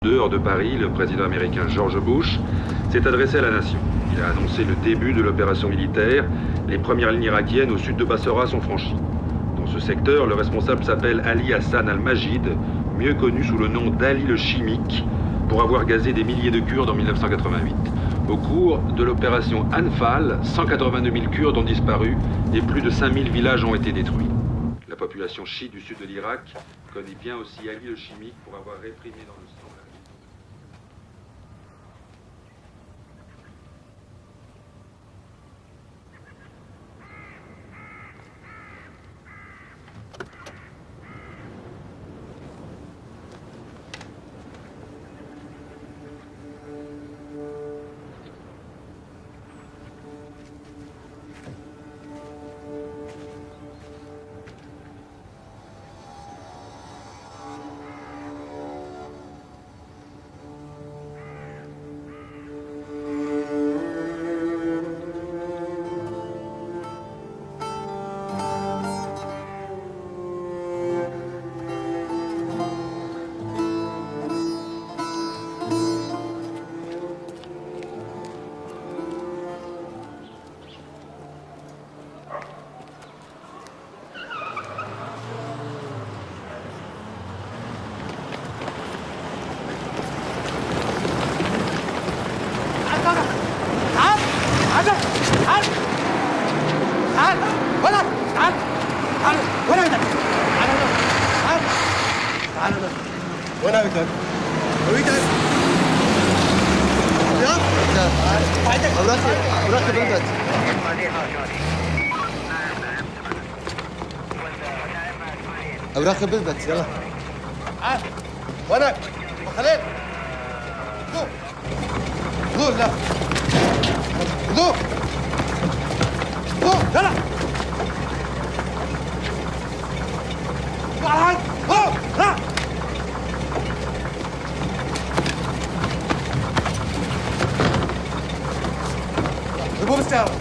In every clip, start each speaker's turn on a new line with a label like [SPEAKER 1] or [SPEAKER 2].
[SPEAKER 1] Dehors de Paris, le président américain George Bush s'est adressé à la nation. Il a annoncé le début de l'opération militaire. Les premières lignes irakiennes au sud de Bassora sont franchies. Dans ce secteur, le responsable s'appelle Ali Hassan al-Majid, mieux connu sous le nom d'Ali le Chimique, pour avoir gazé des milliers de Kurdes en 1988. Au cours de l'opération Anfal, 182 000 Kurdes ont disparu et plus de 5 000 villages ont été détruits. La population chiite du sud de l'Irak connaît bien aussi Ali le Chimique pour avoir réprimé dans le sang la résistance.
[SPEAKER 2] اوراق بالبت يلا
[SPEAKER 3] تعال وينك خليل خذوه لا خذوه يلا على الحد لا ضربوه بالسيارة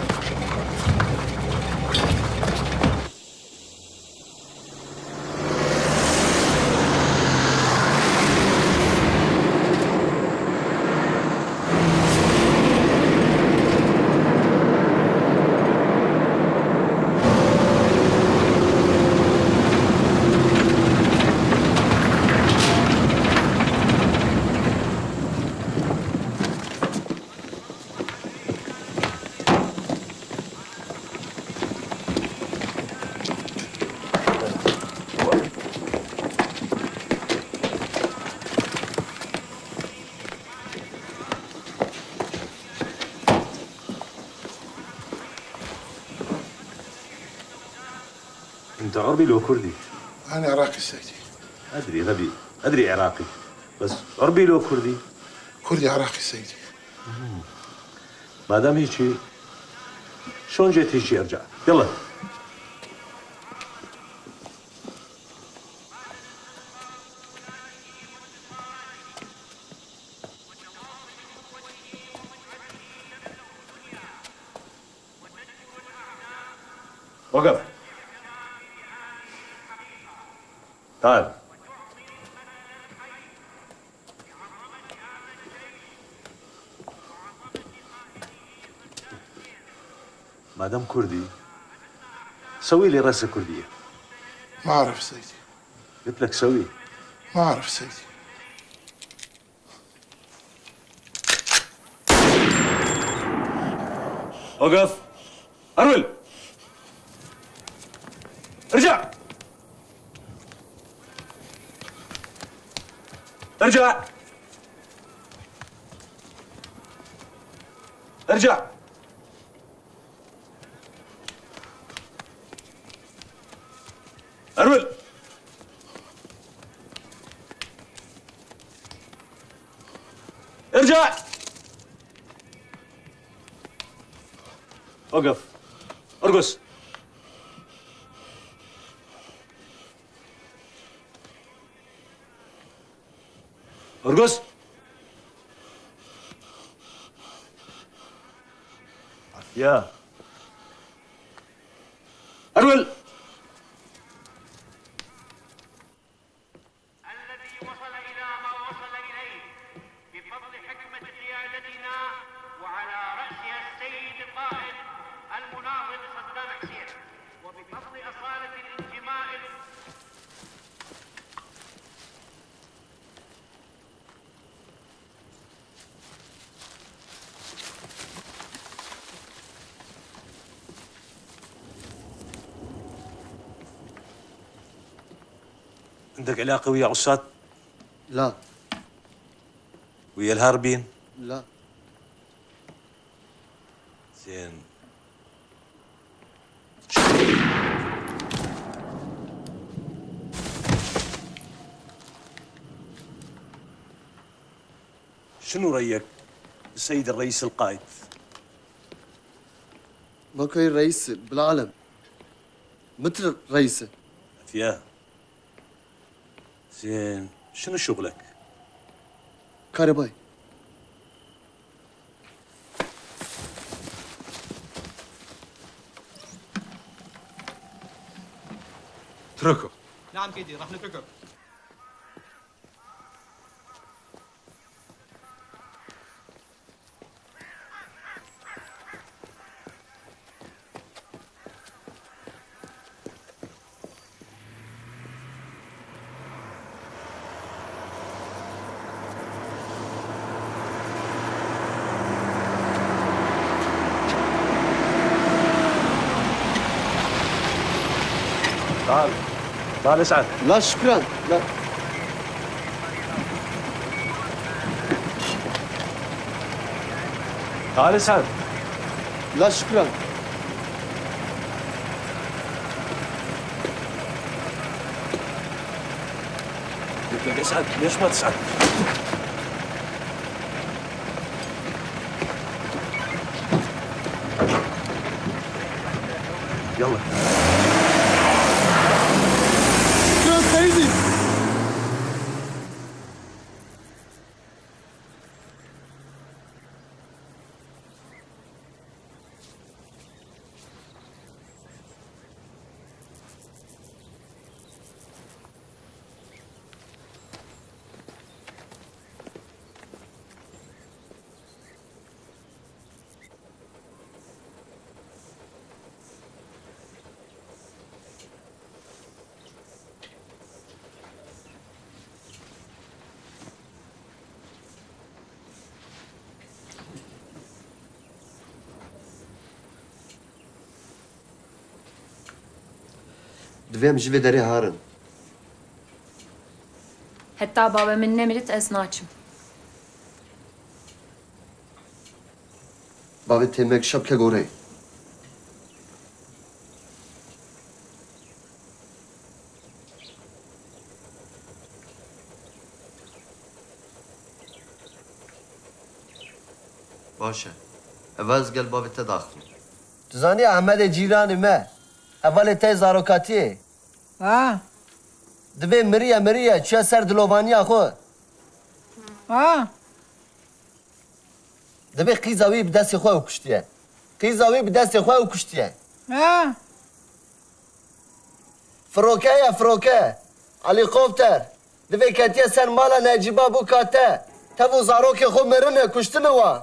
[SPEAKER 4] أنت عربي لو كردي؟
[SPEAKER 5] أنا عراقي سيدي.
[SPEAKER 4] أدري غبي، أدري عراقي، بس عربي لو كردي؟
[SPEAKER 5] كردي عراقي سيدي.
[SPEAKER 4] ما دام هيجي شلون جيت هيجي أرجع؟ يلا. وقف. تعال. ما دام كردي سوي لي رسة كردية.
[SPEAKER 5] ما أعرف سيدي.
[SPEAKER 4] قلت لك سوي.
[SPEAKER 5] ما أعرف سيدي.
[SPEAKER 4] وقف. أرول. ارجع. ارجع. ارجع. أرول. ارجع. وقف. ارقص. ارقص. يا أرول.
[SPEAKER 6] الذي وصل إلى ما وصل إليه
[SPEAKER 2] وبفضل أصالة الانتماء
[SPEAKER 4] عندك علاقة ويا عصات؟
[SPEAKER 6] لا
[SPEAKER 4] ويا الهاربين؟
[SPEAKER 6] لا
[SPEAKER 4] زين. شنو رأيك السيد الرئيس القائد؟
[SPEAKER 6] ماكو أي رئيس بالعالم مثل رئيسه.
[SPEAKER 4] فيها. زين، شنو شغلك؟
[SPEAKER 6] كهربائي.
[SPEAKER 1] اتركه.
[SPEAKER 3] نعم كيدي راح نتركه.
[SPEAKER 4] تعال تعال اسعد.
[SPEAKER 6] لا شكرا لا.
[SPEAKER 4] تعال اسعد.
[SPEAKER 6] لا شكرا.
[SPEAKER 4] قلت لك اسعد، ليش ما تسعد؟ يلا.
[SPEAKER 6] شكرا سيدي. دویم جوی داری هارن.
[SPEAKER 7] حتى بابا من نمرت از ناچم.
[SPEAKER 6] بابی تیمک شب که گوره. باشه. اول گل بابی تداخل.
[SPEAKER 8] تزانی احمد جیرانی ما اول تی زاروکاتیه دبی مریه چه سر دلوانیا خو دبی قیزاوی به دست خو کشتیه قیزاوی به دست خو کشتیه فروکه هلیکوپتر دبی کتیه سر مالا نجیبا بو کاته تبو زاروک خو مرنه کشتنه وا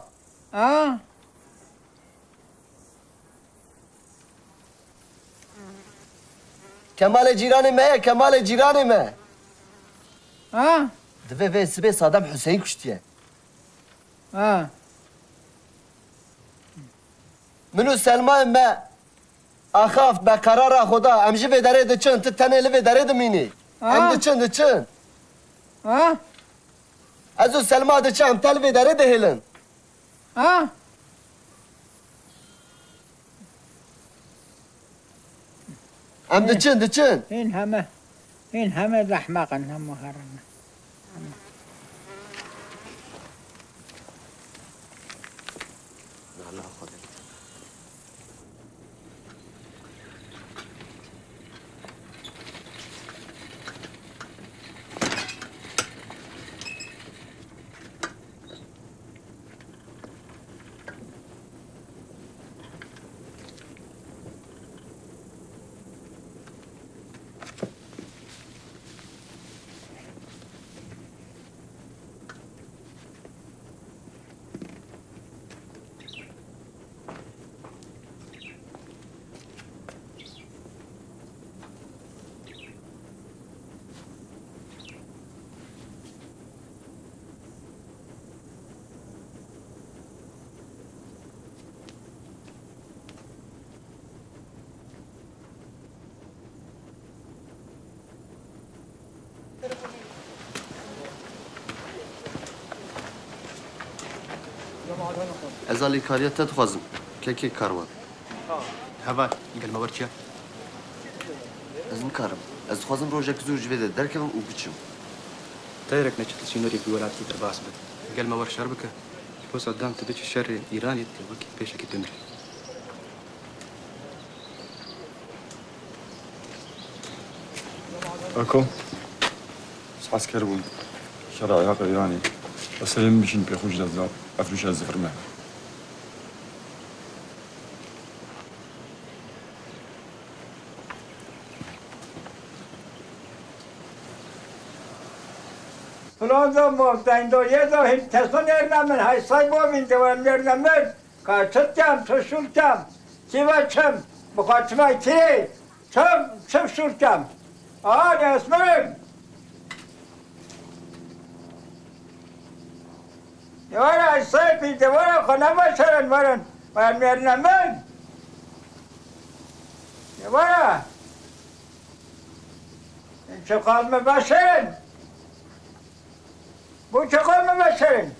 [SPEAKER 8] کمال جیرانی مه کمال جیرانی مه دوی وی سبی صادم حسین کشتیه منو سلمان ما اخاف به قرار خدا امجی وی داره ده چند تنه وی داره ده مینی ام ده چند ازو سلمان ده چند تل وی داره ده هلن ام ده چند
[SPEAKER 9] این همه احمقن هم هرن
[SPEAKER 6] از الکاریا تدخوازم که کاروان
[SPEAKER 10] هوا قال ما ورچه
[SPEAKER 6] از نکارم از خوازم روزک زور جویده درکم و بچم
[SPEAKER 10] تايرك نشط سينوري في ولاد كتر باسبت قال ما ور شربك بس قدام تبيش الشر ايراني تبكي بيشك تمري
[SPEAKER 11] اكو عسكر بون شرع عراق ايراني بس هم بيشين بيخوش دزاب افروش الزفر معه
[SPEAKER 9] فلان دا مفتین دا یه دا هیچ تسو نرنمن های سای با من دوام نرنمن که چم شلتم چی بچم بخاطمه تیری چم شلتم اسمم دوار های سای پی دوار خانه باشرن ورن نرنمن دوار این چه قلمه باشرن Bu çıkar mı meselenin?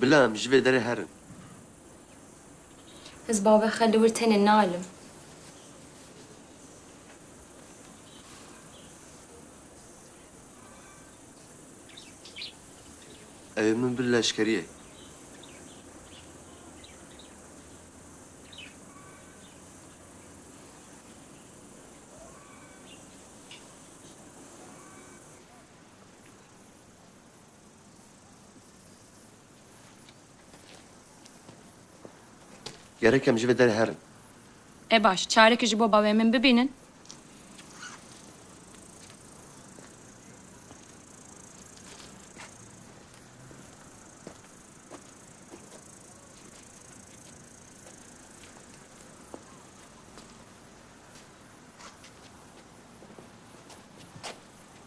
[SPEAKER 6] بلا مش بدري هرن
[SPEAKER 7] از بابا خلي ورتين النعلم
[SPEAKER 6] اي من بالله اشكريه Gerekem jive der herin.
[SPEAKER 7] باش çarek ji bo bavê min bibînin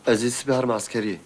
[SPEAKER 6] Aziz bir harm askeri.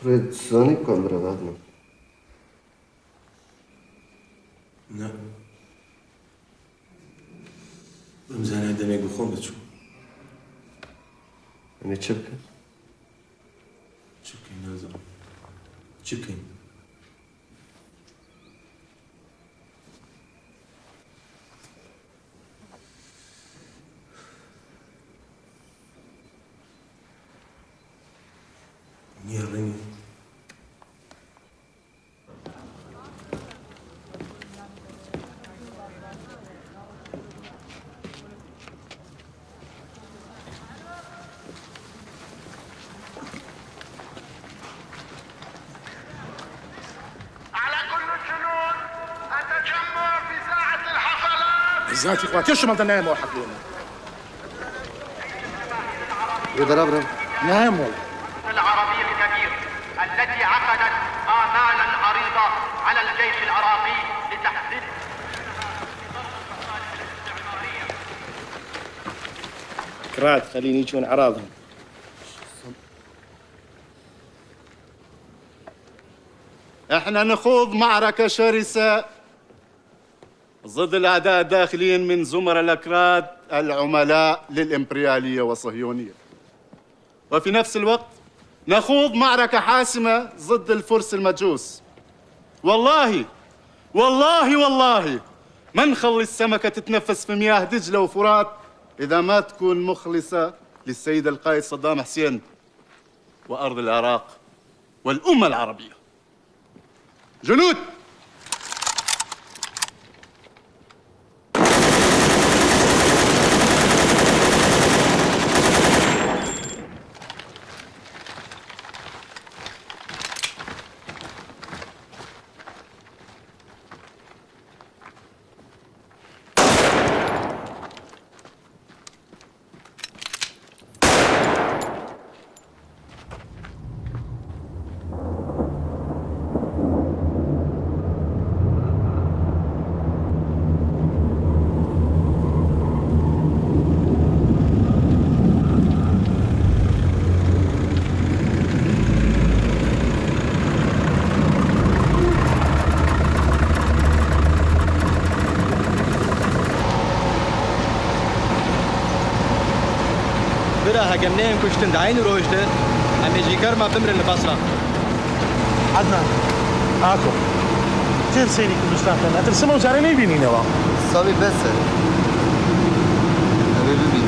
[SPEAKER 6] تريد تساني كاميرا بعدنا؟
[SPEAKER 4] لا رمزان هذا ما يقول بتشوف
[SPEAKER 6] يعني تشبكة؟
[SPEAKER 4] تشكين نازل تشكين نيرني
[SPEAKER 5] ذاتي اخواتي شو ما بدنا ننام واحد اليوم
[SPEAKER 6] وضربنا
[SPEAKER 5] نام والله
[SPEAKER 2] العربي الكبير التي عقدت آمالا عريضة على الجيش العراقي لتحديد
[SPEAKER 8] كرات خليني يجون اعراضهم.
[SPEAKER 12] احنا نخوض معركة شرسة ضد الاعداء الداخلين من زمر الاكراد العملاء للامبريالية والصهيونية، وفي نفس الوقت نخوض معركة حاسمة ضد الفرس المجوس. والله والله والله ما نخلي السمكة تتنفس في مياه دجلة وفرات إذا ما تكون مخلصة للسيد القائد صدام حسين وأرض العراق والأمة العربية. جنود
[SPEAKER 10] براها جنين كشتن دعين روجته أمي جيكر ما بمر البصرة.
[SPEAKER 4] عدنان آكو تير سيني كردستان كان أترسمه وزاري نيبيني نوا
[SPEAKER 6] صابي بس أبي ببين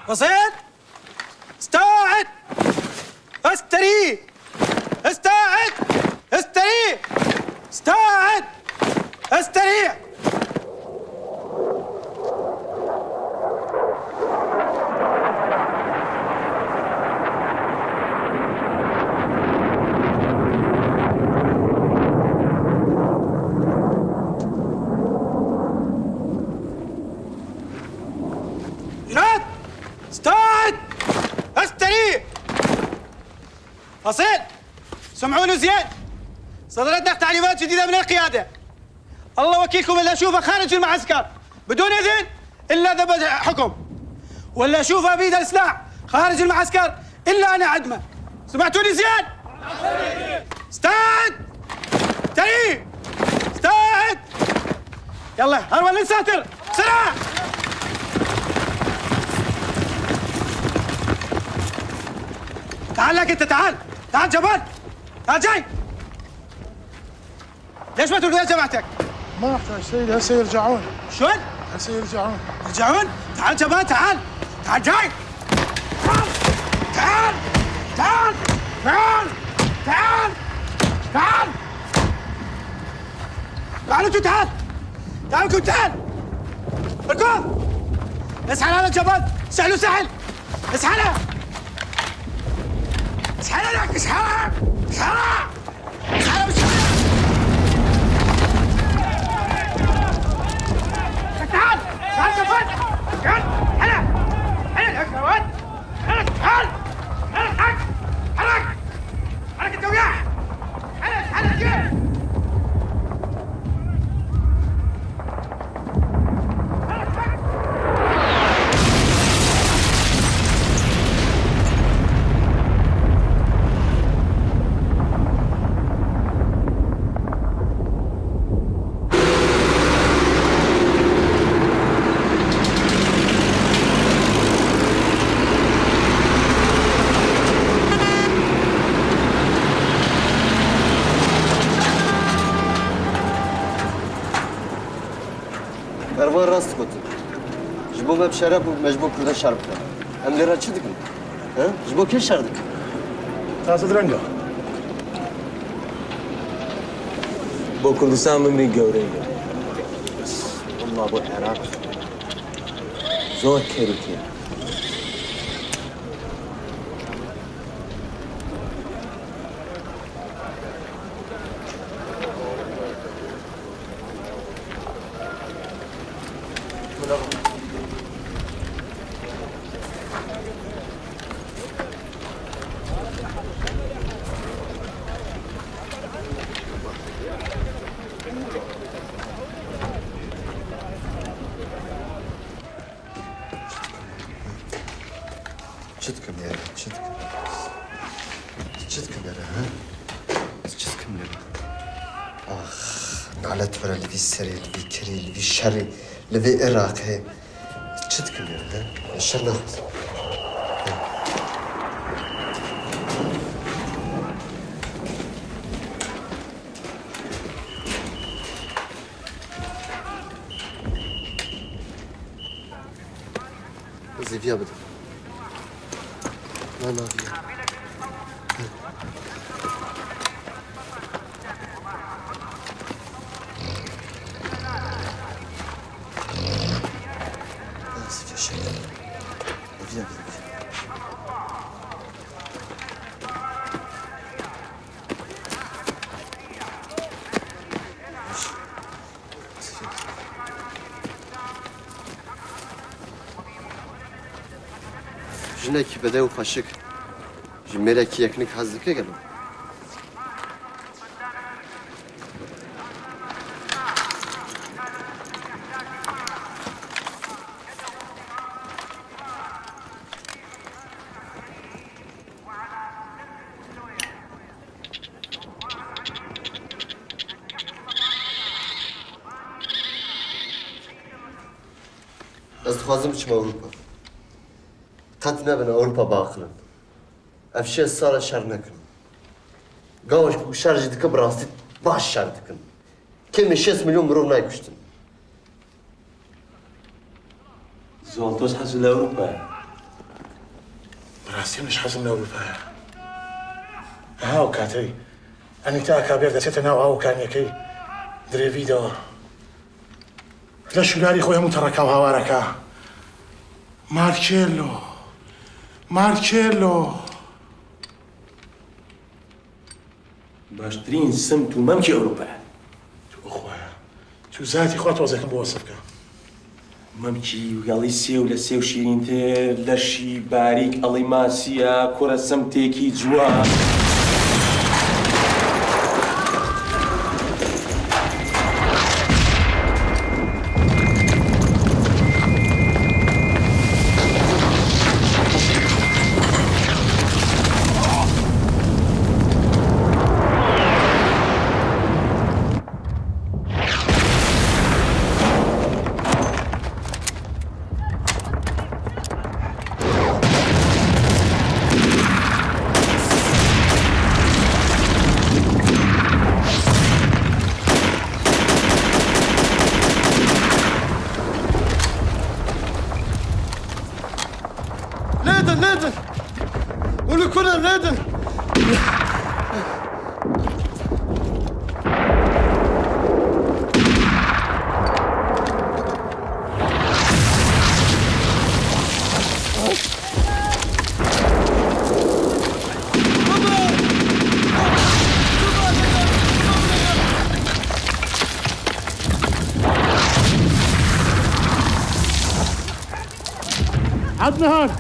[SPEAKER 9] وصلت؟ استوعد! استري! استوعد! استري! استوعد! استري! جنود! استوعد! استري! فصيل! سمعوني زين! صدرتنا تعليمات جديدة من القيادة. الله وكيلكم اللي اشوفه خارج المعسكر بدون اذن الا ذبح حكم. ولا اشوفه بيد السلاح خارج المعسكر الا انا عدمه.
[SPEAKER 3] سمعتوني زين؟ استعد! تري! استعد! يلا هرول للساتر بسرعة! تعال لك انت تعال! تعال جبل! تعال جاي! ليش ما تركض جماعتك؟
[SPEAKER 4] ما احتاج سيدي هسه يرجعون.
[SPEAKER 3] شلون؟
[SPEAKER 4] هسه يرجعون.
[SPEAKER 3] يرجعون؟ تعال جبل تعال! تعال جاي! تعال! تعال! تعال! تعال! تعال! تعال انتوا تعال! تعال انتوا تعال! اركض! اسحل على الجبل! سهل وسهل! اسحله! اسحله لك اسحله! اسحله! اسحله بسرعة! تعال! تعال جبل! تعال! هلا! هلا يا جواد! هلا تعال! هلا حرك! حرك! حرك انت وياه! هلا هلا جيب!
[SPEAKER 8] Ervan rast gotin. Ji bo me bişere bu mecbur kurda şer bike. Em lêra çi dikin? He? Ji bo kê şer dikin?
[SPEAKER 4] تازه درنگا.
[SPEAKER 13] بۆ کوردستان بمری گەورەیە.
[SPEAKER 8] والله بۆ عێراق زۆر کەریتیە. Çıtkım yere, çıtkım. Çıtkım yere, ha? Çıtkım yere. Ah, nalet vera li seri, li kiri, li şerri, li Irak, he. Çıtkım yere, ha? Şer nakhuz. Zivya bıdı. لا لا فيها آسف يا شيخ فيها Jinekî bede û xweşik ji mêrekî yeknik hez dike gelo. Ez dixwazim biçim Ewropa. Qet nebin Ewropa baaxirin. Ev şê sala şer nekin. Gawaş bu şer jî dike bi rastî baş şer dikin. Kemî 6 milyon mirov nekuştin.
[SPEAKER 13] زۆڵتۆش حەزت لە ئەوروپایە؟
[SPEAKER 4] بەڕاستی منیش حەزم لە ئەوروپایە. ئەها کاتەی ئەنیتا کابێر دەچێتە ناو هاوکانیەکەی درێڤیدەوە. لە شولاری خۆی هەموو تەڕەکە و هاوارەکە. مارکێلۆ. مارکێلۆ.
[SPEAKER 13] باشترین سمت و مەمکی ئەوروپایە.
[SPEAKER 4] تو خۆیە. تو زاتی خوا تۆزێکم بۆ وەسف بکە.
[SPEAKER 13] مەمکی وگەڵی سێو لە سێو شیرینتر لەشی باریک ئەڵی ماسیە کوڕە سەمتێکی جوان.
[SPEAKER 8] نادن ولكنا نادن
[SPEAKER 4] عدنان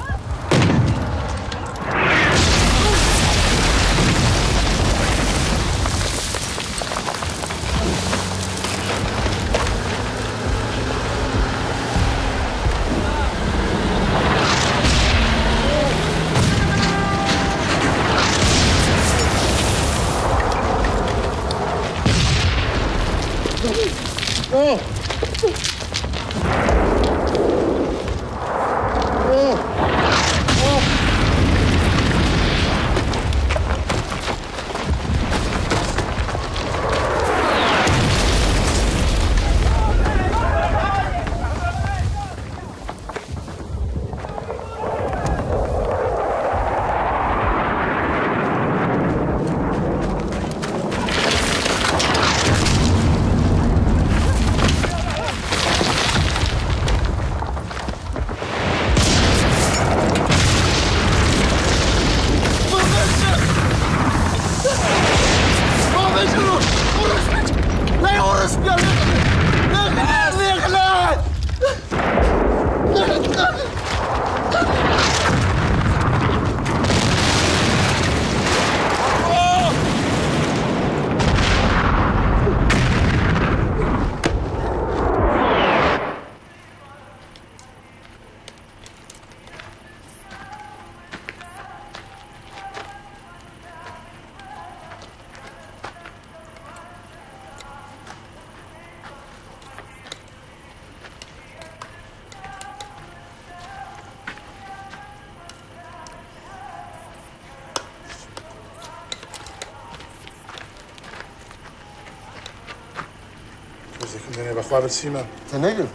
[SPEAKER 4] كنت بخوا بالسيما
[SPEAKER 8] تنقل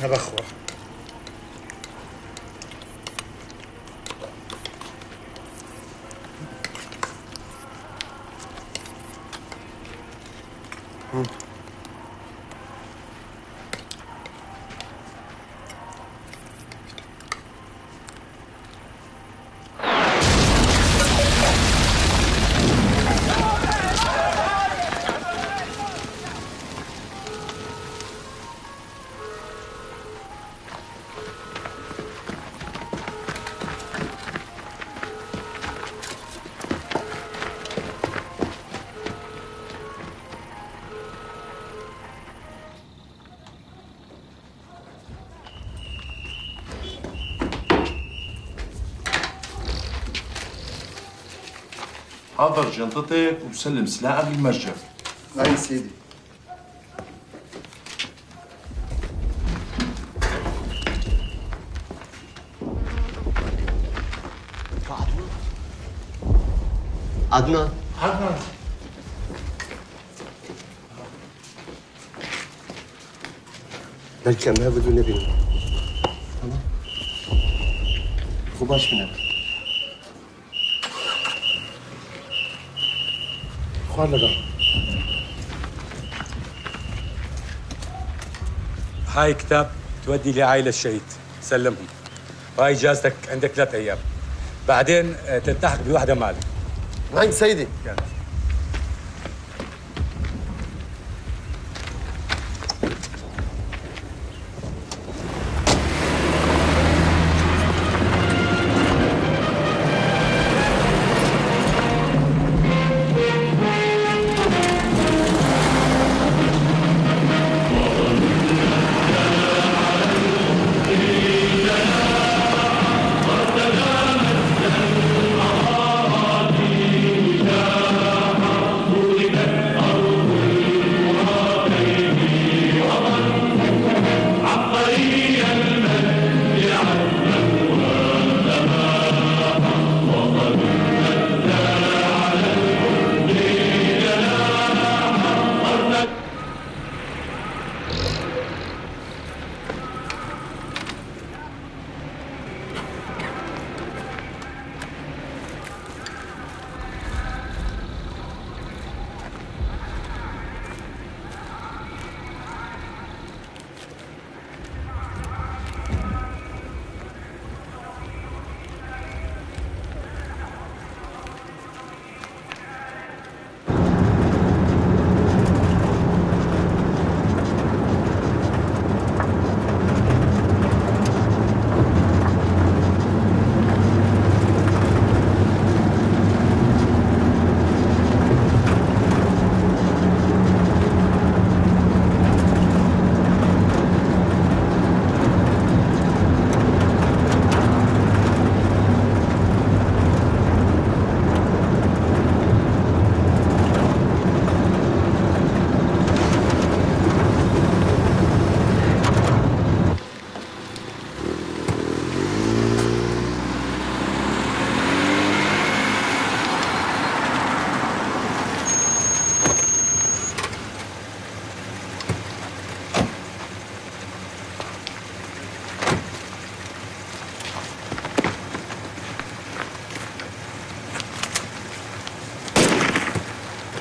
[SPEAKER 4] نبخوا
[SPEAKER 14] حضر جنطتك وسلم سلاحك للمتجر.
[SPEAKER 8] أي سيدي. عدنان بلكي ما بدون نبي تمام خوباش منك
[SPEAKER 4] خوان لقى
[SPEAKER 15] هاي كتاب تودي لعائلة الشهيد سلمهم، وهاي اجازتك عندك 3 أيام، بعدين تلتحق بوحدة مالك.
[SPEAKER 8] نعم سيدي.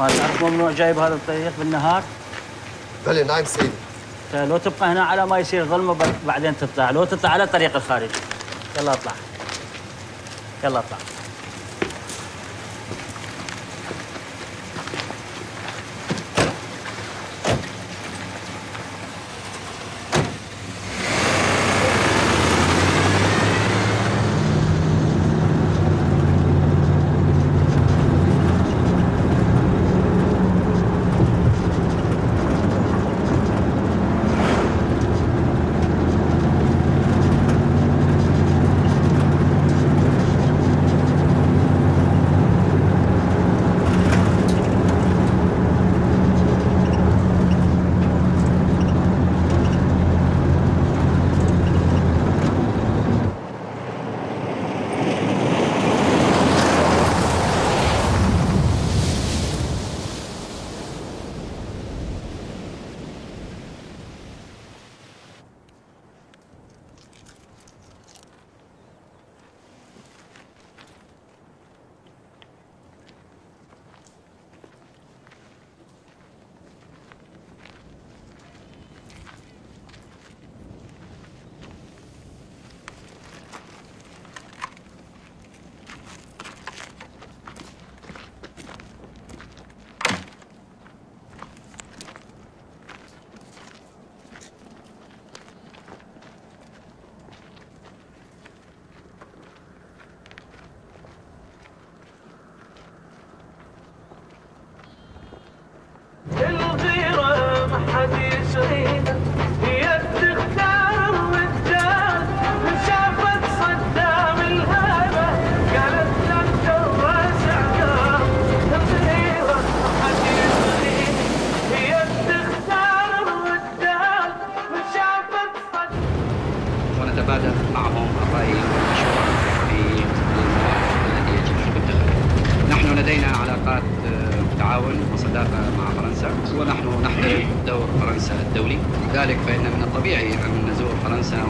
[SPEAKER 16] ما تعرف ممنوع جايب هذا الطريق بالنهار؟
[SPEAKER 8] بلى نعم سيدي.
[SPEAKER 16] لو تبقى هنا على ما يصير ظلمه بعدين تطلع، لو تطلع على الطريق الخارجي. يلا اطلع. يلا اطلع.
[SPEAKER 17] ونتبادل معهم الرأي والمشورة في المواقف التي يجب أن تتخذ. نحن لدينا علاقات تعاون وصداقة مع فرنسا، ونحن نحترم دور فرنسا الدولي، لذلك فإن من الطبيعي أن نزور فرنسا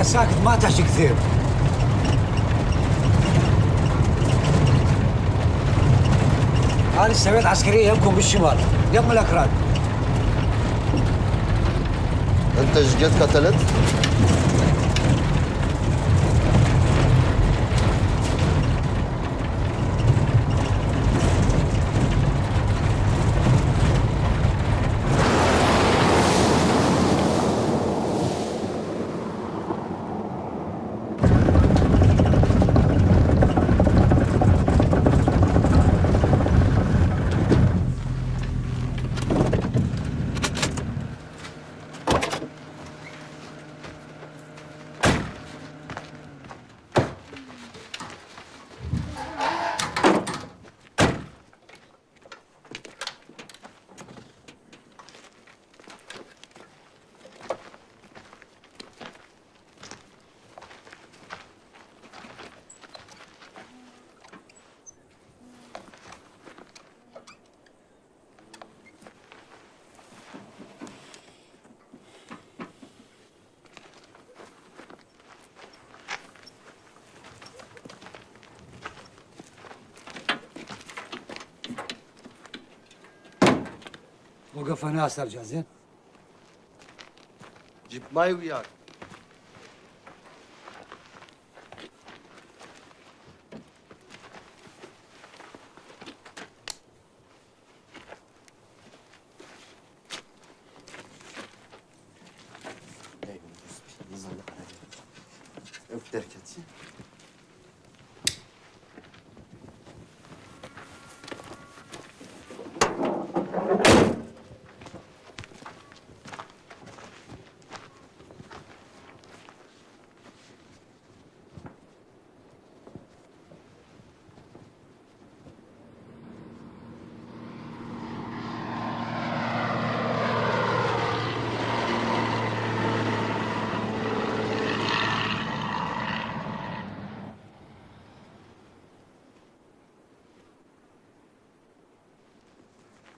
[SPEAKER 18] ساكت ما تحكي كثير. أنا سويت عسكرية يمكن بالشمال يم الأكراد.
[SPEAKER 8] أنت ايش قد قتلت؟
[SPEAKER 18] وقف هنا استرجع زين.
[SPEAKER 8] جيب ماي وياك.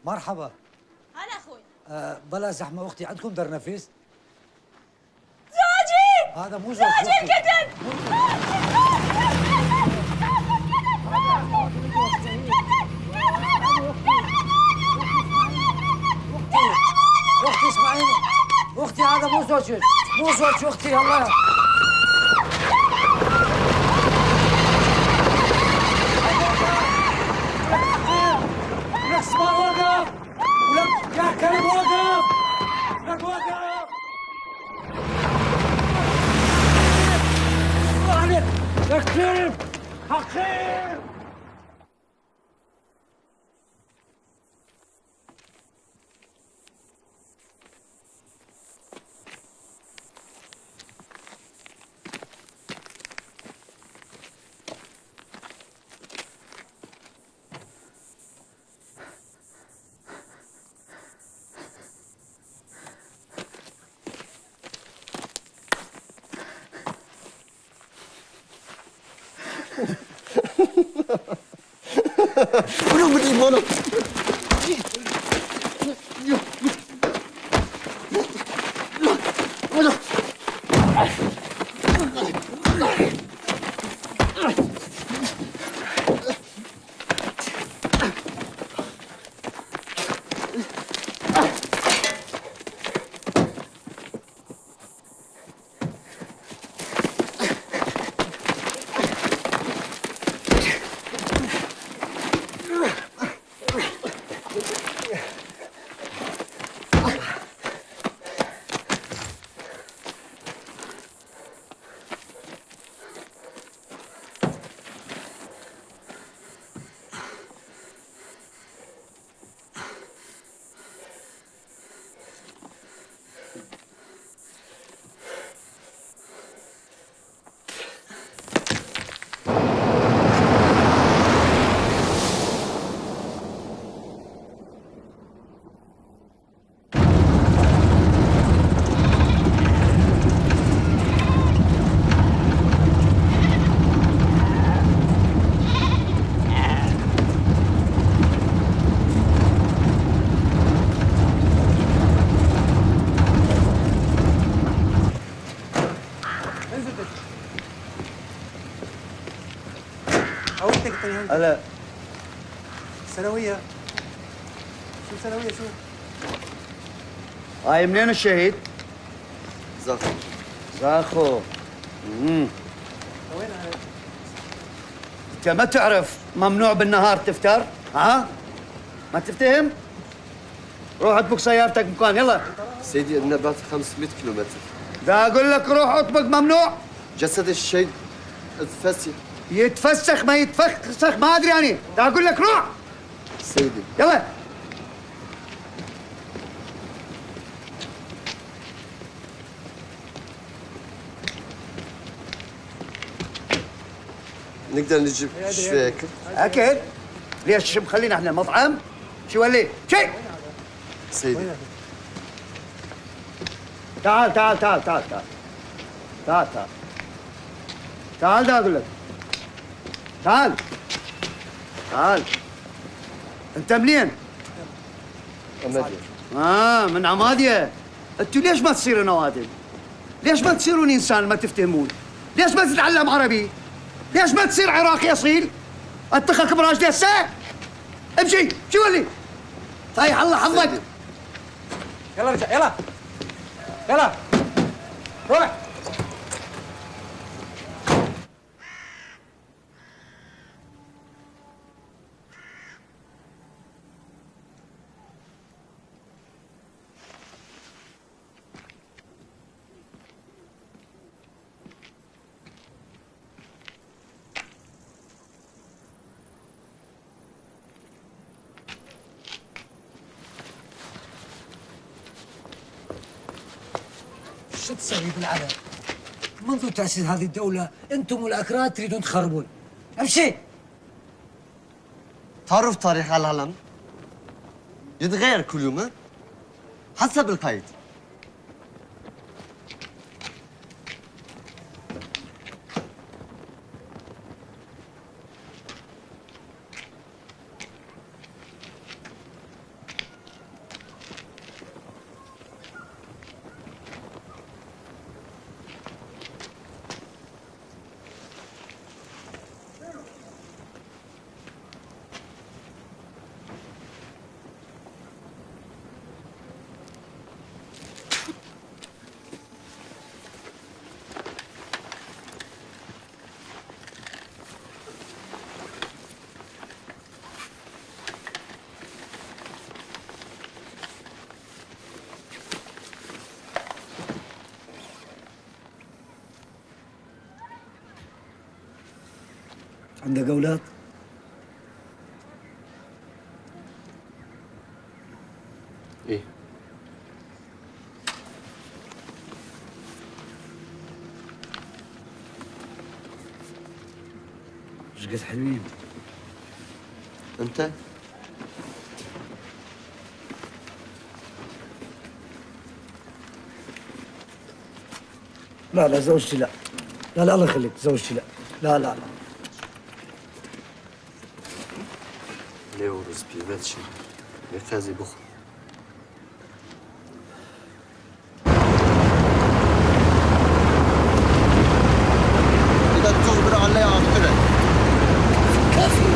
[SPEAKER 18] مرحبا.
[SPEAKER 19] هلا اخوي.
[SPEAKER 18] بلا زحمه اختي، عندكم درنفس؟
[SPEAKER 19] زوجي
[SPEAKER 18] هذا مو
[SPEAKER 19] زوجي انقتل.
[SPEAKER 18] اختي اسمعيني، اختي هذا مو زوجك، مو زوج اختي. الله لك اسمع، وقف ولك يا كلب، وقف لك، وقف. الله عليك يا كلب حقير.
[SPEAKER 8] Udah beri mana?
[SPEAKER 20] هلا
[SPEAKER 18] ثانوية. شو ثانوية شو؟
[SPEAKER 20] هاي منين الشهيد؟
[SPEAKER 8] زاخو.
[SPEAKER 20] زاخو.
[SPEAKER 18] وين هاي؟
[SPEAKER 20] انت ما تعرف ممنوع بالنهار تفتر؟ ها؟ ما تفتهم؟ روح اطبق سيارتك مكان، يلا.
[SPEAKER 8] سيدي النبات 500 كيلومتر.
[SPEAKER 20] دا اقول لك روح اطبق، ممنوع.
[SPEAKER 8] جسد الشهيد اتفسي.
[SPEAKER 20] يتفسخ ما يتفسخ ما ادري يعني، دا اقول لك روح.
[SPEAKER 8] سيدي
[SPEAKER 20] يلا.
[SPEAKER 8] نقدر نجيب شوية أكل؟
[SPEAKER 20] أكل؟ ليش مخلينا احنا مطعم؟ شو ولي؟ شيء.
[SPEAKER 8] سيدي
[SPEAKER 20] تعال تعال تعال تعال تعال تعال تعال تعال دا أقول لك. تعال تعال. أنت منين؟
[SPEAKER 8] عمادية.
[SPEAKER 20] من عمادية. أنتوا ليش ما تصيروا نوادم؟ ليش ما تصيرون إنسان ما تفتهمون؟ ليش ما تتعلم عربي؟ ليش ما تصير عراقي أصيل؟ أطخك براجلي هسه؟ امشي، شو ولي؟ طيح الله حظك.
[SPEAKER 18] يلا رجع، يلا يلا روح. شو تسوي بالعالم؟ منذ تأسيس هذه الدولة أنتم والأكراد تريدون تخربون. امشي.
[SPEAKER 8] تعرف تاريخ العالم يتغير كل يوم حسب القيد.
[SPEAKER 18] عندك أولاد؟
[SPEAKER 8] إيه.
[SPEAKER 18] مش قد حلوين؟
[SPEAKER 8] أنت؟
[SPEAKER 18] لا لا زوجتي لا. لا لا الله يخليك زوجتي لا. لا لا لا.
[SPEAKER 8] ليه ورز بيباتشي يكازي بخ. إذا تصبر علي عقلك.
[SPEAKER 18] كافي.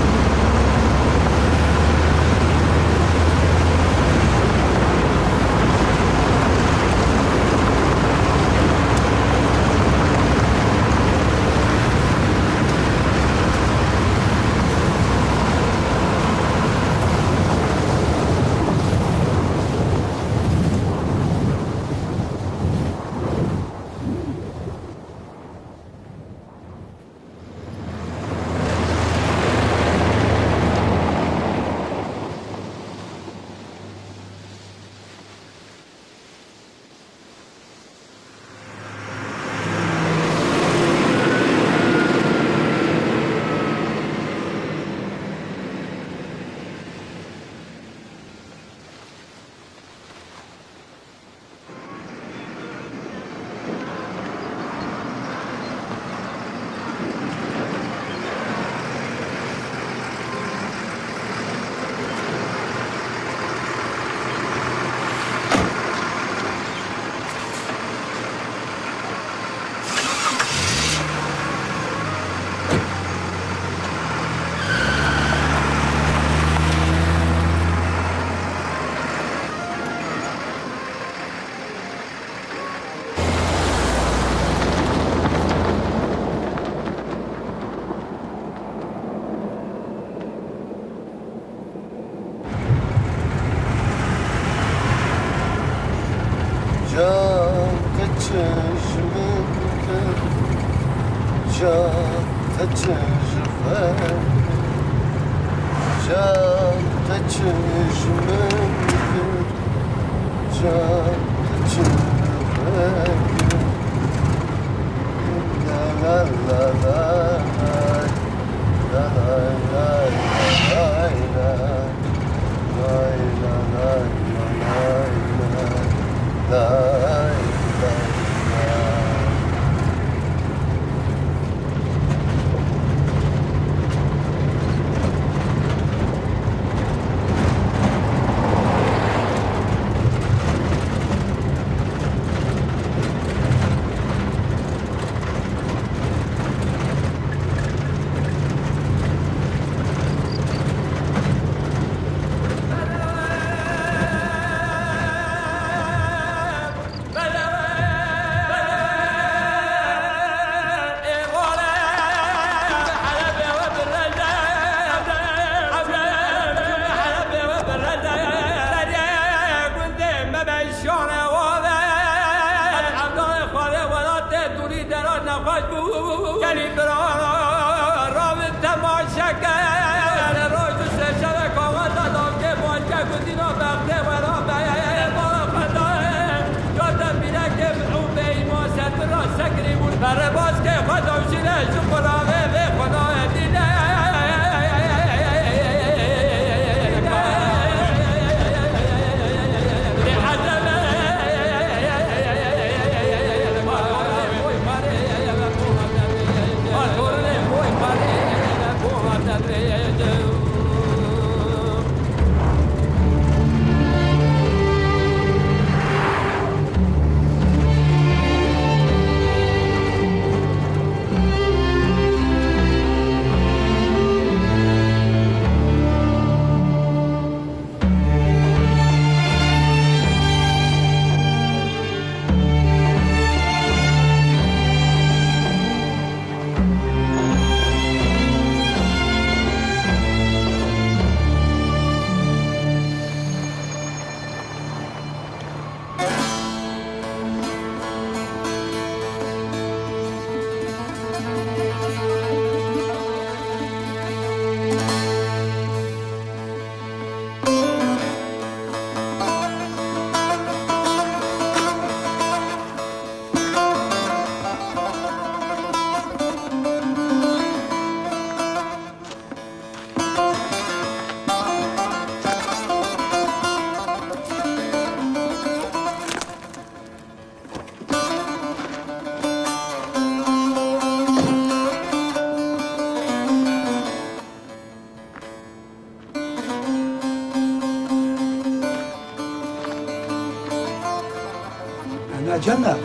[SPEAKER 18] هنا جنة.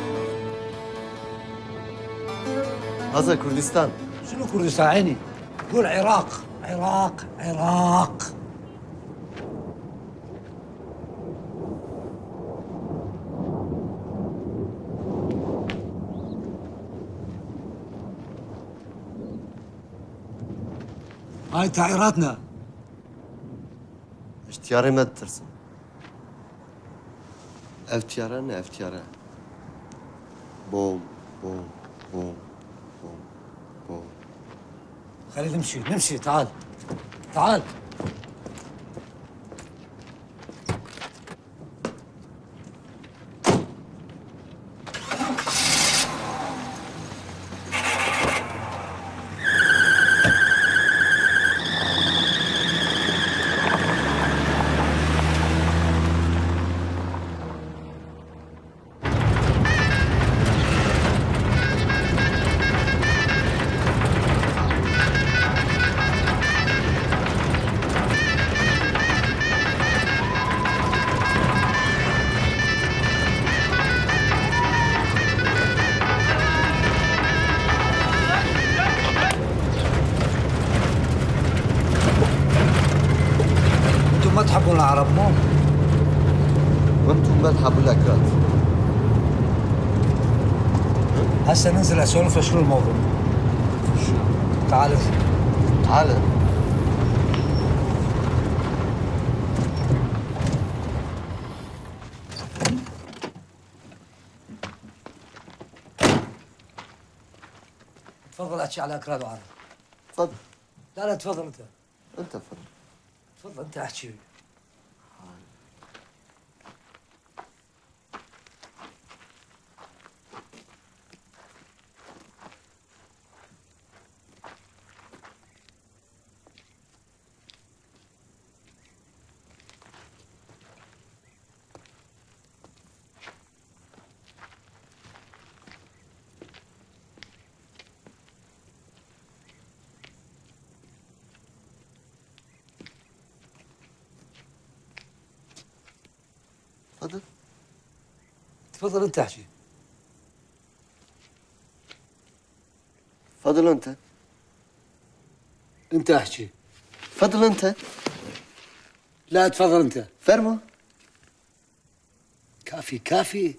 [SPEAKER 8] هذا كردستان.
[SPEAKER 18] شنو كردستان عيني؟ قول عراق عراق عراق. هاي تعيراتنا.
[SPEAKER 8] اشتياري ما ترسم. افتيارنا افتيارا. بوم بوم بوم بوم بوم.
[SPEAKER 18] خلينا نمشي نمشي. تعال تعال. ما تحبون العرب مو؟
[SPEAKER 8] وانتم ما تحبوا الاكراد.
[SPEAKER 18] هسه ننزل اسولف شنو الموضوع؟ تعال
[SPEAKER 8] تعال.
[SPEAKER 18] تفضل احكي على اكراد وعرب.
[SPEAKER 8] تفضل.
[SPEAKER 18] لا تفضل انت.
[SPEAKER 8] انت تفضل.
[SPEAKER 18] تفضل انت احكي.
[SPEAKER 8] تفضل.
[SPEAKER 18] تفضل انت احكي.
[SPEAKER 8] تفضل انت.
[SPEAKER 18] انت احكي.
[SPEAKER 8] تفضل انت.
[SPEAKER 18] لا تفضل انت.
[SPEAKER 8] فرموا.
[SPEAKER 18] كافي كافي.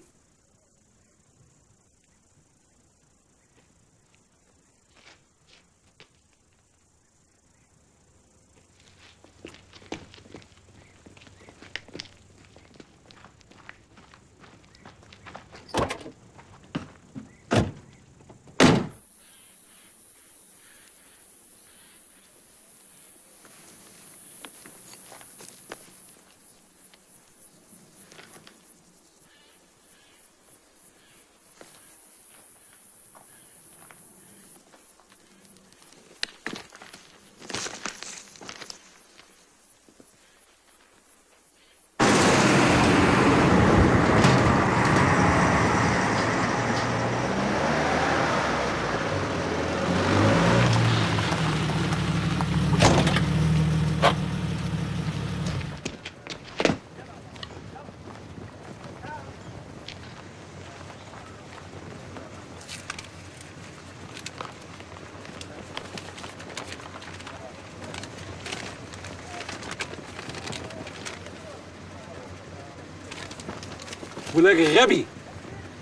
[SPEAKER 21] ولك غبي.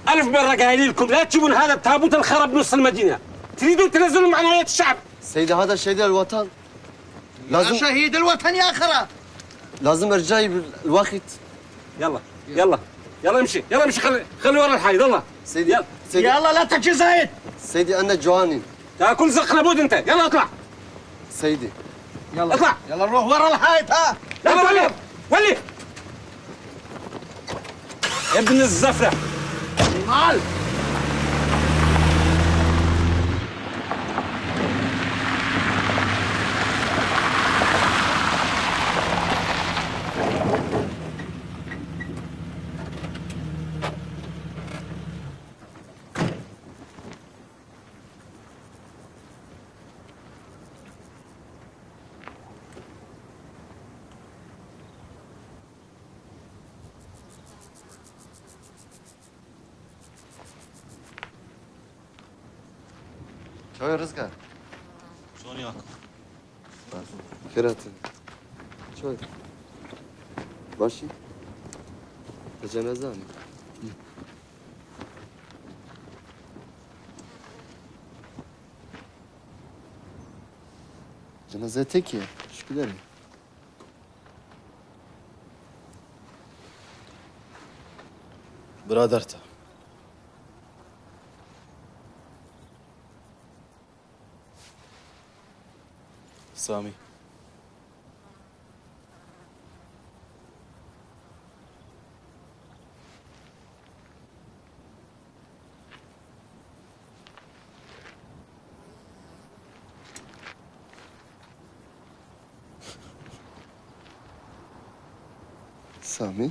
[SPEAKER 21] ألف مرة قايلين لكم لا تجيبون هذا التابوت الخرب نص المدينة. تريدون تنزلون معنويات الشعب.
[SPEAKER 8] سيدي هذا شهيد الوطن. لازم
[SPEAKER 20] يا شهيد الوطن يا خرا.
[SPEAKER 8] لازم ارجع الوقت.
[SPEAKER 21] يلا يلا يلا امشي يلا امشي خلي ورا الحي يلا.
[SPEAKER 8] سيدي
[SPEAKER 21] يلا
[SPEAKER 8] سيدي
[SPEAKER 20] يلا لا تحكي زايد.
[SPEAKER 8] سيدي انا جواني.
[SPEAKER 21] تاكل زق نبود انت. يلا اطلع.
[SPEAKER 8] سيدي
[SPEAKER 20] يلا
[SPEAKER 21] اطلع.
[SPEAKER 20] يلا نروح ورا الحائط. ها
[SPEAKER 21] لا ولي ولي يا ابن الزفرة.
[SPEAKER 20] مال
[SPEAKER 8] شوي رزقك
[SPEAKER 11] شلون ياكل؟
[SPEAKER 8] خيرات شوي ماشي الجنازة جنازتك يا شو كدري
[SPEAKER 11] برادرته سامي
[SPEAKER 8] سامي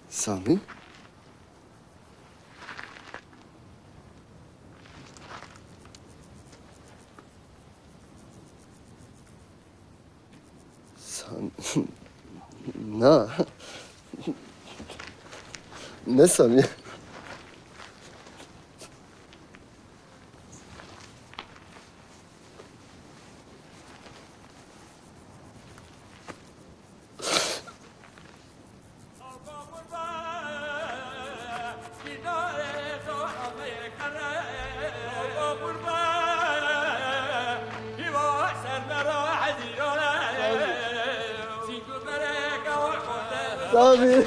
[SPEAKER 8] سامي نا نه سامي سامي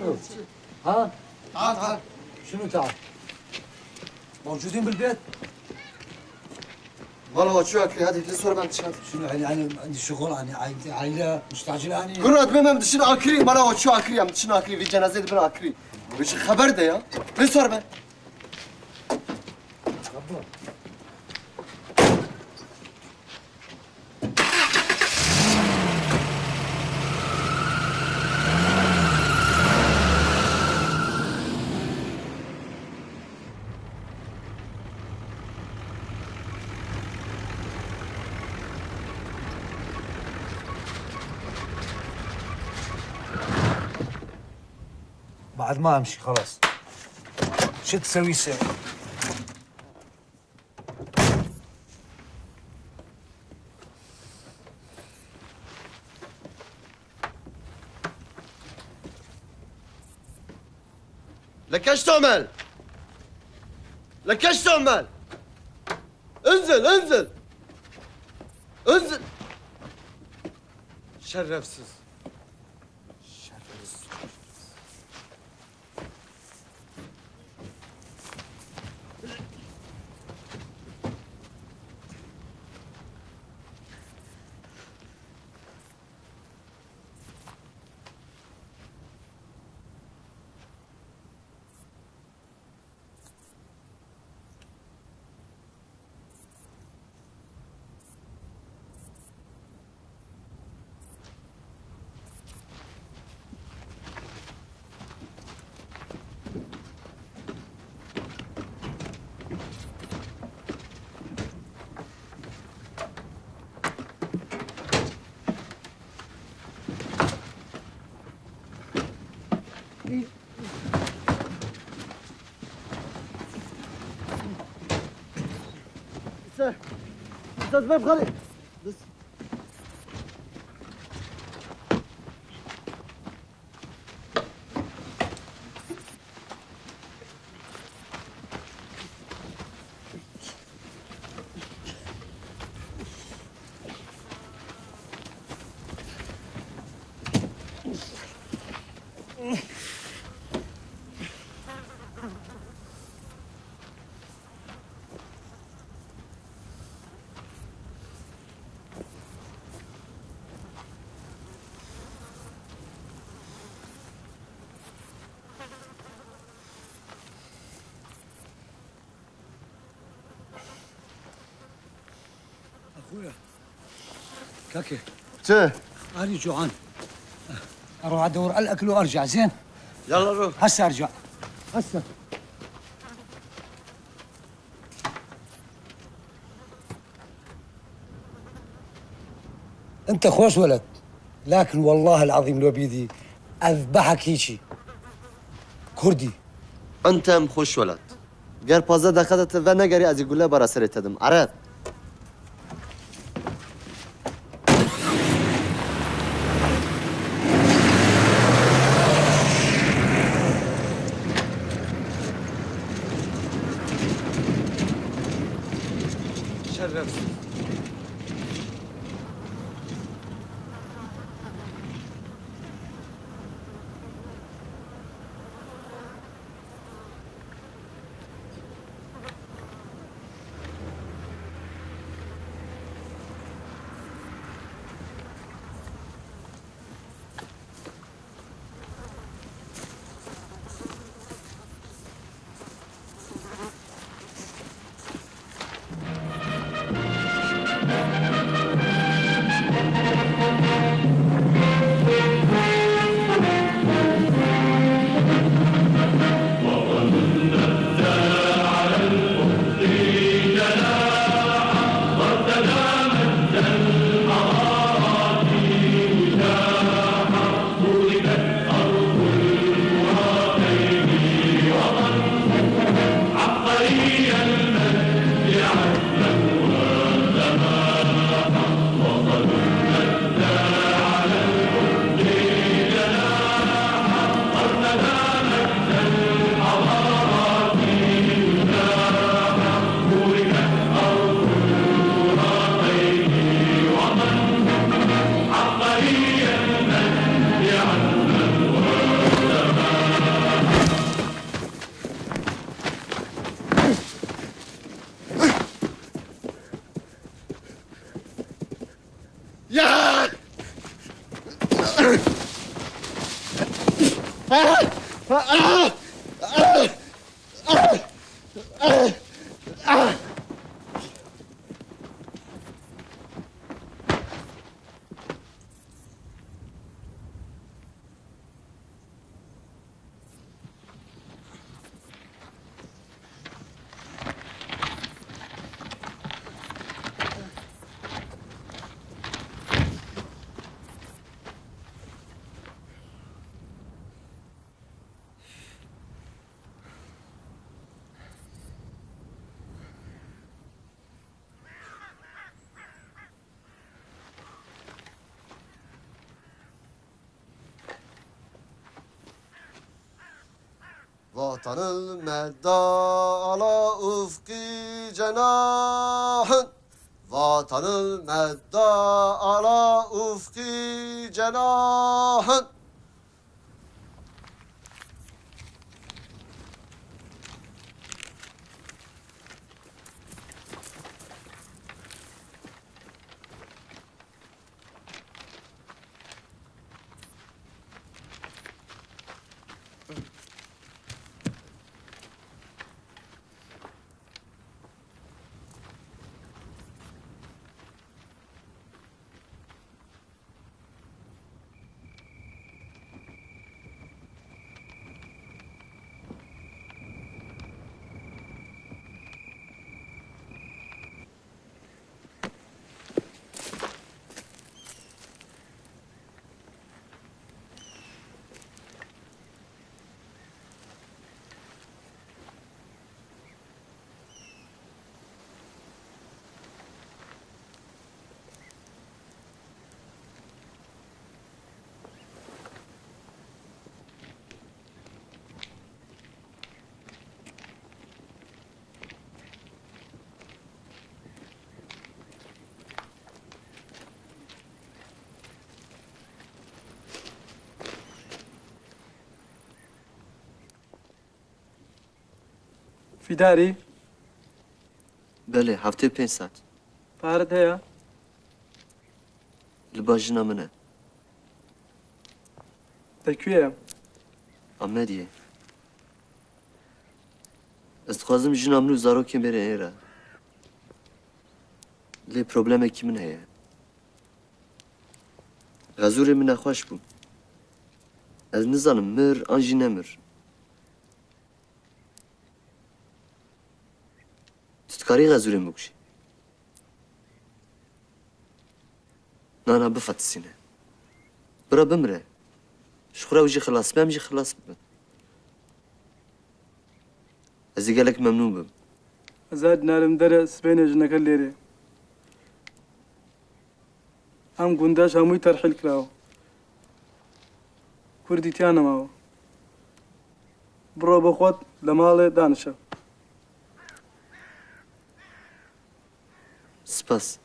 [SPEAKER 18] شنو؟ ها؟
[SPEAKER 20] تعال
[SPEAKER 18] شنو تعال؟ موجودين بالبيت؟
[SPEAKER 8] والله شو اكلي هذه الصورة ما بتشهد.
[SPEAKER 18] شنو يعني عندي شغل، يعني عائلة مستعجلة يعني.
[SPEAKER 8] كرات ما بدي شنو اكلي مالا شو اكلي عم شنو اكلي في جنازة بنا اكلي. وش خبر ده يا؟ ليش صار بقى؟
[SPEAKER 18] بعد ما امشي خلاص. شو تسوي سوي؟
[SPEAKER 8] لك ايش تعمل؟ لك ايش تعمل؟ انزل انزل انزل. شرفسز استاذ باب غلط بس
[SPEAKER 18] اخويا كاكي
[SPEAKER 8] شو؟
[SPEAKER 18] أنا جوعان، اروح ادور على الاكل وارجع. زين
[SPEAKER 8] يلا روح.
[SPEAKER 18] هسه ارجع هسه. انت خوش ولد، لكن والله العظيم لو بيدي اذبحك هيجي كردي.
[SPEAKER 8] انت هم خوش ولد. گر 15 دقیقه و نگری از گله برا سرت دادم. عرب شرف. وطن المدى على أفق جناح وطن المدى على أفق جناح
[SPEAKER 1] في داري؟
[SPEAKER 8] بله هفته 5 ساعت
[SPEAKER 1] پارت هيا؟
[SPEAKER 8] لباجنا منه
[SPEAKER 1] تكويه؟
[SPEAKER 8] آمدیه استخوازم جنا منو زارو کم بره ایره لی پروبلمه کی من هیه غزوری من نخواش بوم از نزانم مر آنجی نمر تتکاری غزوری مکشی نانا بفتسینه برا بمره شخورا وجي خلاص بهم جي خلاص بم ازي قالك ممنون بم
[SPEAKER 1] زاد نارم درس بين جنك الليري هم قنداش هموي ترحيل كلاو كردي تيانا ماو برو بخوت لمالي دانشا
[SPEAKER 8] سپاس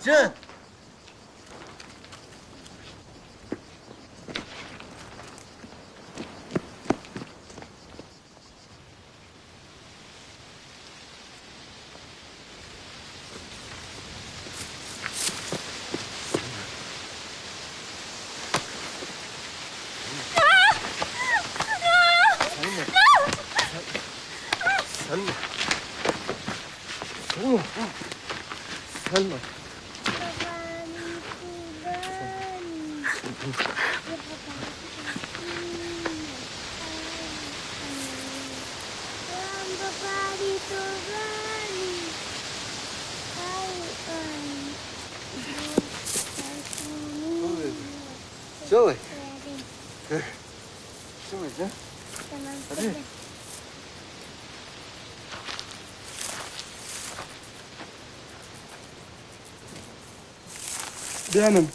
[SPEAKER 8] جان سلمى سلمى شوي شوي ده
[SPEAKER 1] بيانم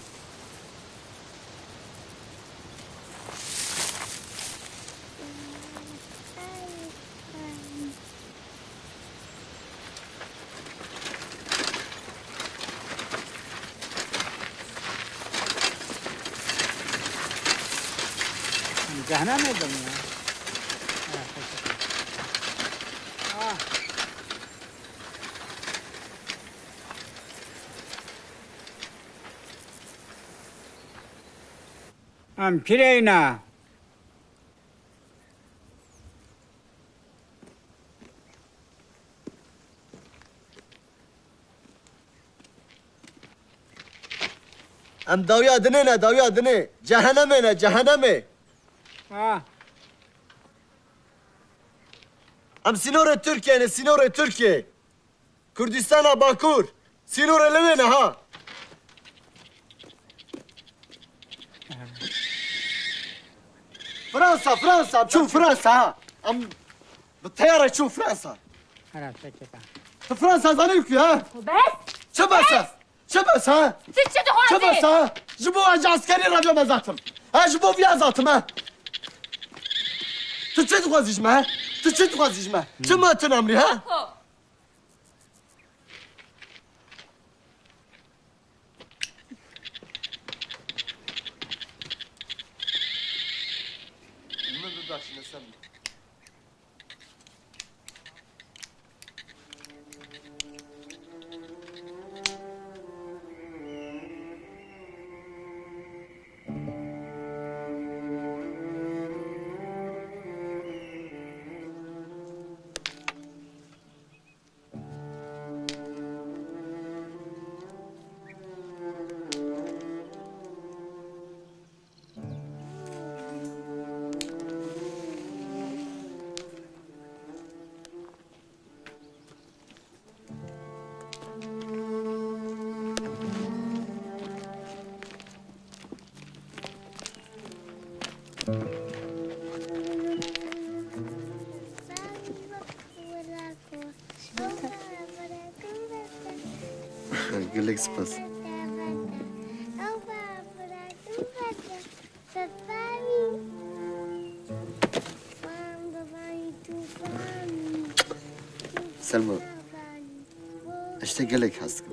[SPEAKER 16] هنا ما يضمن
[SPEAKER 9] Pireyna.
[SPEAKER 8] ام داویا دنه نه داویا دنه جهنمه نه جهنمه ام سینور ترکیه نه سینور ترکیه کردستان باکور سینور لوینه ها فرنسا فرنسا شوف فرنسا ام بالطياره تشوف فرنسا
[SPEAKER 9] خلاص سكت
[SPEAKER 8] في فرنسا ظنيك ها
[SPEAKER 19] وبس
[SPEAKER 8] شبسه شبسه
[SPEAKER 19] تشتي خواتي
[SPEAKER 8] شبسه جيبوا واجه عسكري راديو مزاتم ها جيبوا فيها زاتم ها تشتي خوازيش ما تشتي خوازيش ما كما تنامري ها قل لك سباس سلمى اشتاق لك حسك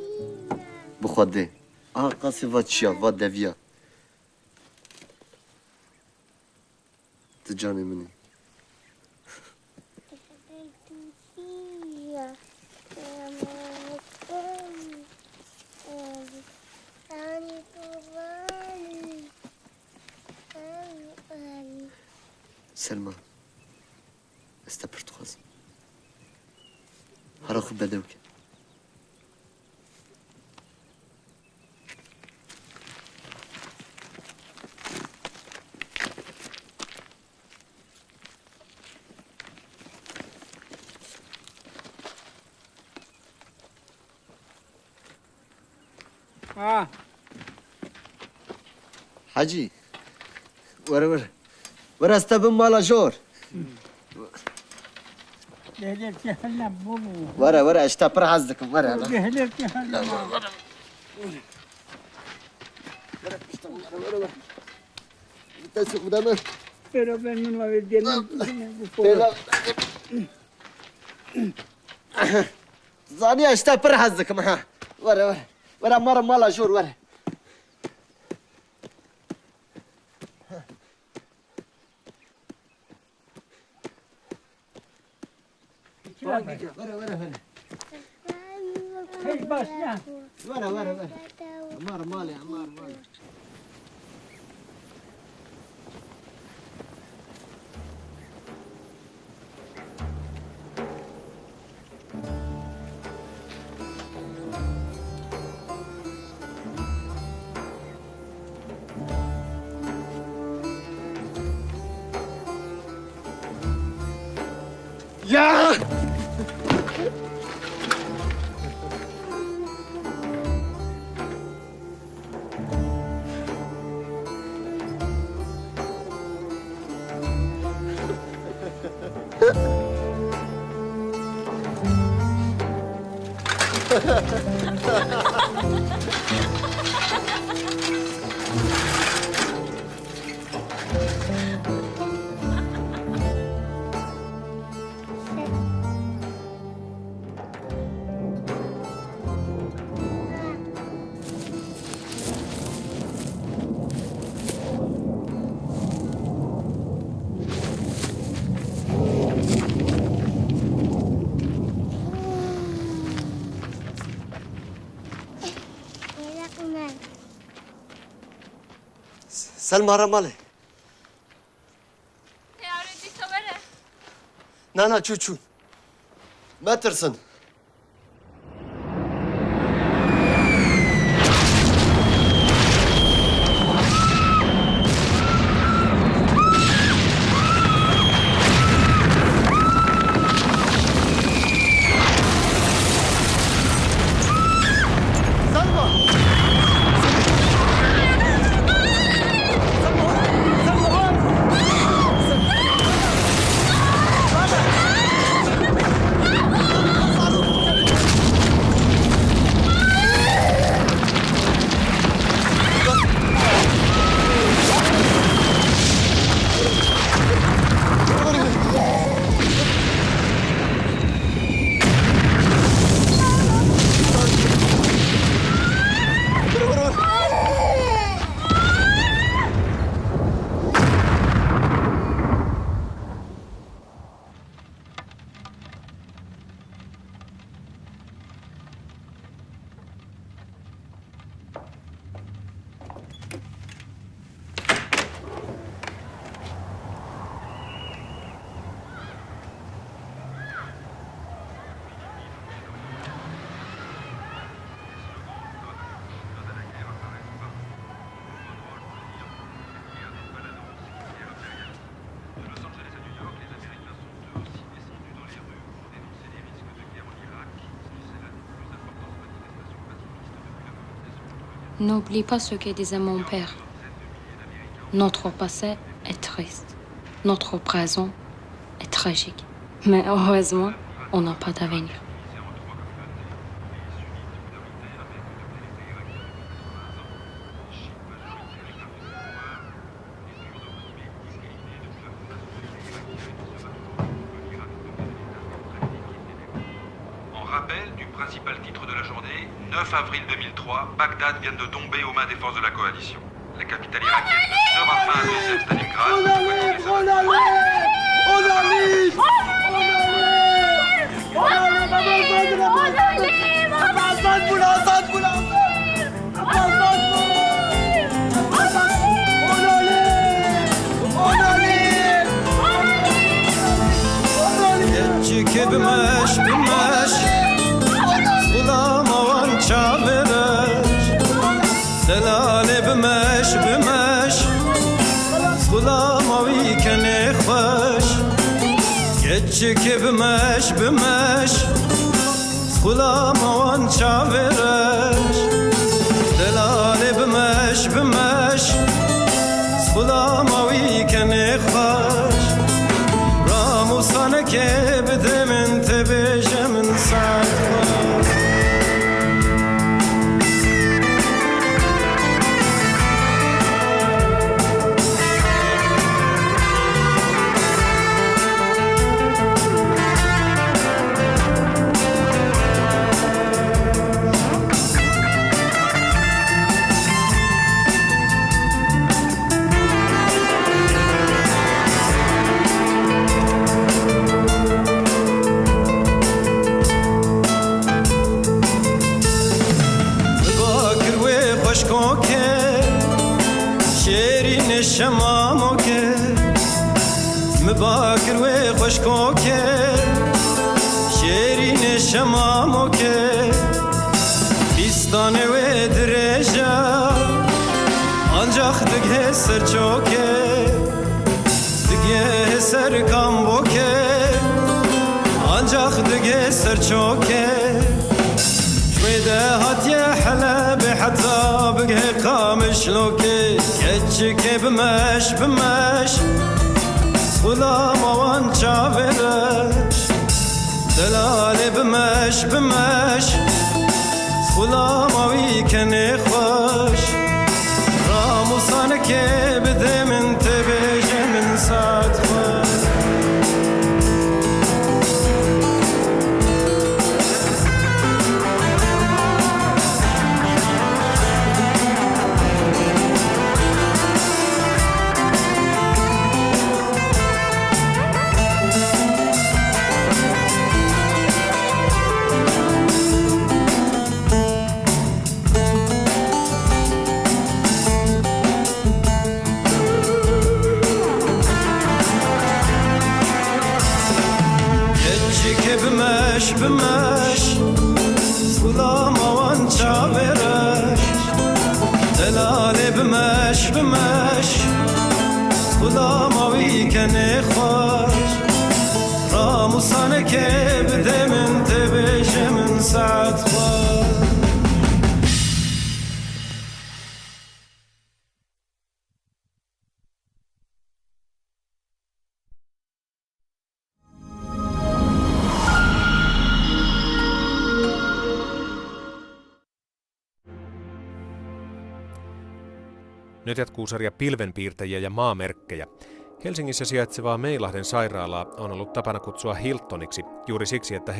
[SPEAKER 8] بخوده قاسي فاتشيا فات دافيا تجاني مني سلمى استبرت خازم هراخد بدوك حجي ورا استبن مالا جور ورا اشتبر حظكم ورا زاني اشتبر حظكم ها ورا مرة مالا جور ورا ورا عمار مالي يا سلمى رمالي
[SPEAKER 19] يا ولدي صبرها
[SPEAKER 8] نانا تشوتشو ما ترسن
[SPEAKER 7] N'oublie pas ce que disait mon père. Notre passé est triste. Notre présent est tragique. Mais heureusement, on n'a pas d'avenir.
[SPEAKER 22] En rappel du principal titre de la journée, 9 avril 2003, Bagdad vient de tomber aux mains des forces de la coalition. La capitale irakienne sera fin à deuxième Stalingrad.
[SPEAKER 23] بمش بمش غلام وان شابرش سلال بمش بمش غلام ويكن خوش يجك بمش بمش غلام وان شابرش شماموكي مباكر وخشكوكي شيرين شماموكي بيستاني ودرجة ancak dige ser çoke dige ser kamboke ancak dige ser çoke şvede hatiye hele be hatta bige kamış loke keçike bmeş sulam avan çavereş delale bmeş sulam avi kene xoş راموسانك بده من تبيج من ساتخه بمش سلام وان چاورش دلال بمش سلام وی کنه خوش راموسانه که بده من تبش من ساعت خوش
[SPEAKER 2] Nyt jatkuu sarja pilvenpiirtäjiä ja maamerkkejä. Helsingissä sijaitsevaa Meilahden sairaalaa on ollut tapana kutsua Hiltoniksi juuri siksi, että